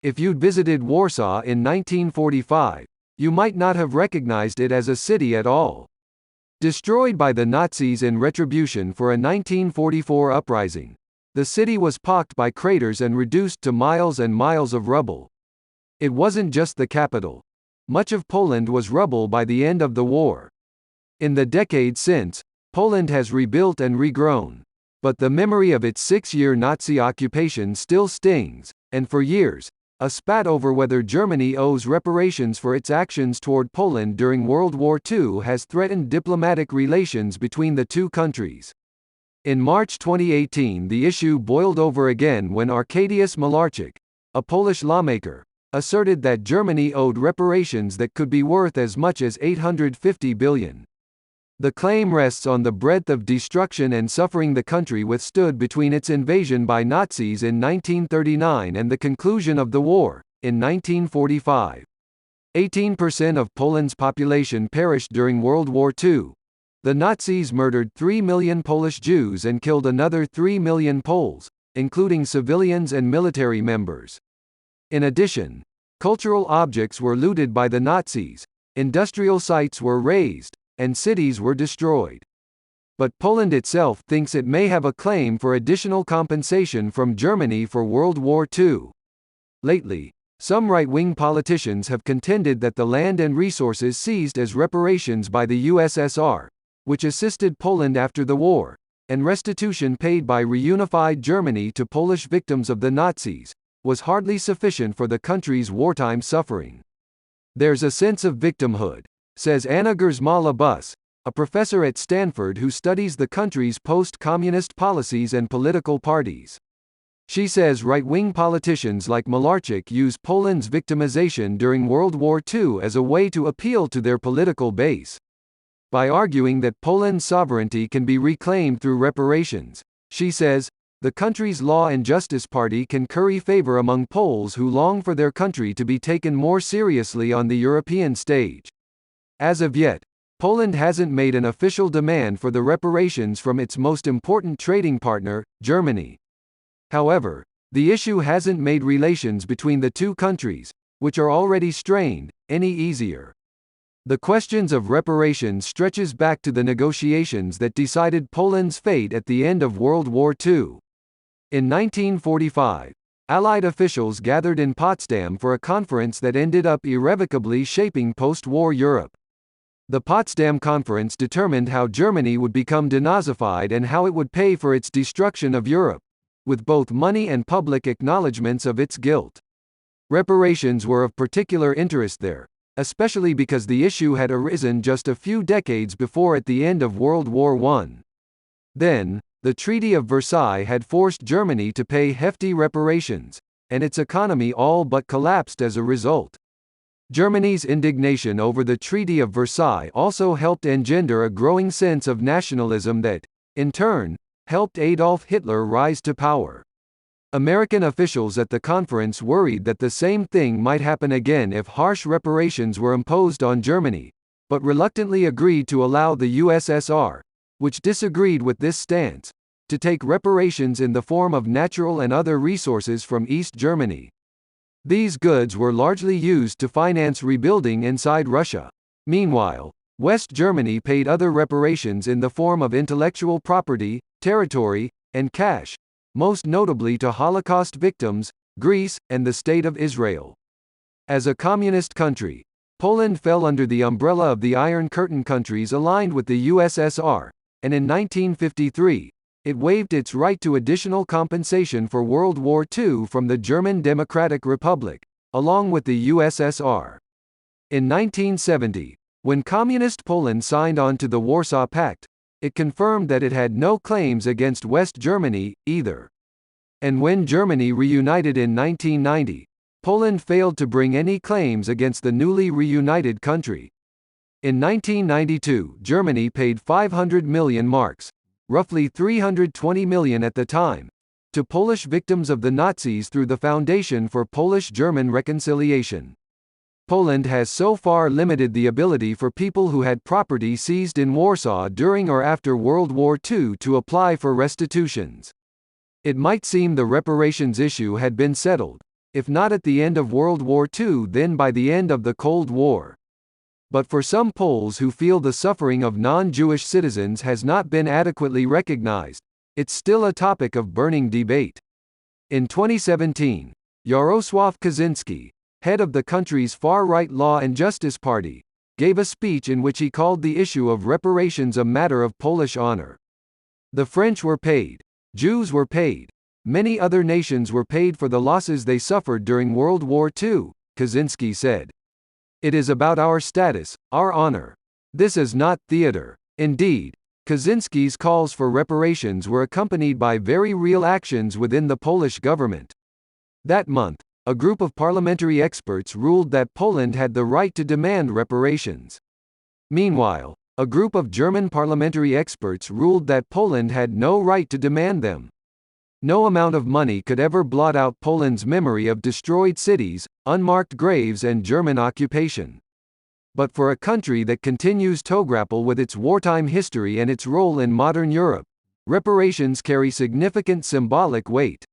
If you'd visited Warsaw in 1945, you might not have recognized it as a city at all. Destroyed by the Nazis in retribution for a 1944 uprising, the city was pocked by craters and reduced to miles and miles of rubble. It wasn't just the capital. Much of Poland was rubble by the end of the war. In the decades since, Poland has rebuilt and regrown. But the memory of its 6-year Nazi occupation still stings, and for years, a spat over whether Germany owes reparations for its actions toward Poland during World War II has threatened diplomatic relations between the two countries. In March 2018, the issue boiled over again when Arkadiusz Malarczyk, a Polish lawmaker, asserted that Germany owed reparations that could be worth as much as $850 billion. The claim rests on the breadth of destruction and suffering the country withstood between its invasion by Nazis in 1939 and the conclusion of the war, in 1945. 18% of Poland's population perished during World War II. The Nazis murdered 3 million Polish Jews and killed another 3 million Poles, including civilians and military members. In addition, cultural objects were looted by the Nazis, industrial sites were razed, and cities were destroyed. But Poland itself thinks it may have a claim for additional compensation from Germany for World War II. Lately, some right-wing politicians have contended that the land and resources seized as reparations by the USSR, which assisted Poland after the war, and restitution paid by reunified Germany to Polish victims of the Nazis, was hardly sufficient for the country's wartime suffering. There's a sense of victimhood, says Anna Gersmala-Bus, a professor at Stanford who studies the country's post-communist policies and political parties. She says right-wing politicians like Malarczyk use Poland's victimization during World War II as a way to appeal to their political base. By arguing that Poland's sovereignty can be reclaimed through reparations, she says, the country's Law and Justice Party can curry favor among Poles who long for their country to be taken more seriously on the European stage. As of yet, Poland hasn't made an official demand for the reparations from its most important trading partner, Germany. However, the issue hasn't made relations between the two countries, which are already strained, any easier. The questions of reparations stretches back to the negotiations that decided Poland's fate at the end of World War II. In 1945, Allied officials gathered in Potsdam for a conference that ended up irrevocably shaping post-war Europe. The Potsdam Conference determined how Germany would become denazified and how it would pay for its destruction of Europe, with both money and public acknowledgments of its guilt. Reparations were of particular interest there, especially because the issue had arisen just a few decades before at the end of World War I. Then, the Treaty of Versailles had forced Germany to pay hefty reparations, and its economy all but collapsed as a result. Germany's indignation over the Treaty of Versailles also helped engender a growing sense of nationalism that, in turn, helped Adolf Hitler rise to power. American officials at the conference worried that the same thing might happen again if harsh reparations were imposed on Germany, but reluctantly agreed to allow the USSR, which disagreed with this stance, to take reparations in the form of natural and other resources from East Germany. These goods were largely used to finance rebuilding inside Russia. Meanwhile, West Germany paid other reparations in the form of intellectual property, territory, and cash, most notably to Holocaust victims, Greece, and the State of Israel. As a communist country, Poland fell under the umbrella of the Iron Curtain countries aligned with the USSR, and in 1953, it waived its right to additional compensation for World War II from the German Democratic Republic, along with the USSR. In 1970, when Communist Poland signed on to the Warsaw Pact, it confirmed that it had no claims against West Germany, either. And when Germany reunited in 1990, Poland failed to bring any claims against the newly reunited country. In 1992, Germany paid 500 million marks, roughly 320 million at the time, to Polish victims of the Nazis through the Foundation for Polish-German Reconciliation. Poland has so far limited the ability for people who had property seized in Warsaw during or after World War II to apply for restitutions. It might seem the reparations issue had been settled, if not at the end of World War II then by the end of the Cold War. But for some Poles who feel the suffering of non-Jewish citizens has not been adequately recognized, it's still a topic of burning debate. In 2017, Jarosław Kaczynski, head of the country's far-right Law and Justice Party, gave a speech in which he called the issue of reparations a matter of Polish honor. The French were paid. Jews were paid. Many other nations were paid for the losses they suffered during World War II, Kaczynski said. It is about our status, our honor. This is not theater. Indeed, Kaczynski's calls for reparations were accompanied by very real actions within the Polish government. That month, a group of parliamentary experts ruled that Poland had the right to demand reparations. Meanwhile, a group of German parliamentary experts ruled that Poland had no right to demand them. No amount of money could ever blot out Poland's memory of destroyed cities, unmarked graves and German occupation. But for a country that continues to grapple with its wartime history and its role in modern Europe, reparations carry significant symbolic weight.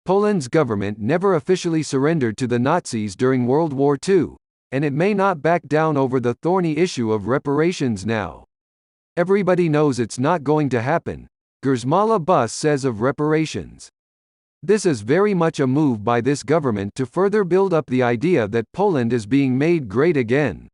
Poland's government never officially surrendered to the Nazis during World War II, and it may not back down over the thorny issue of reparations now. Everybody knows it's not going to happen, Gersmala Bus says of reparations. This is very much a move by this government to further build up the idea that Poland is being made great again.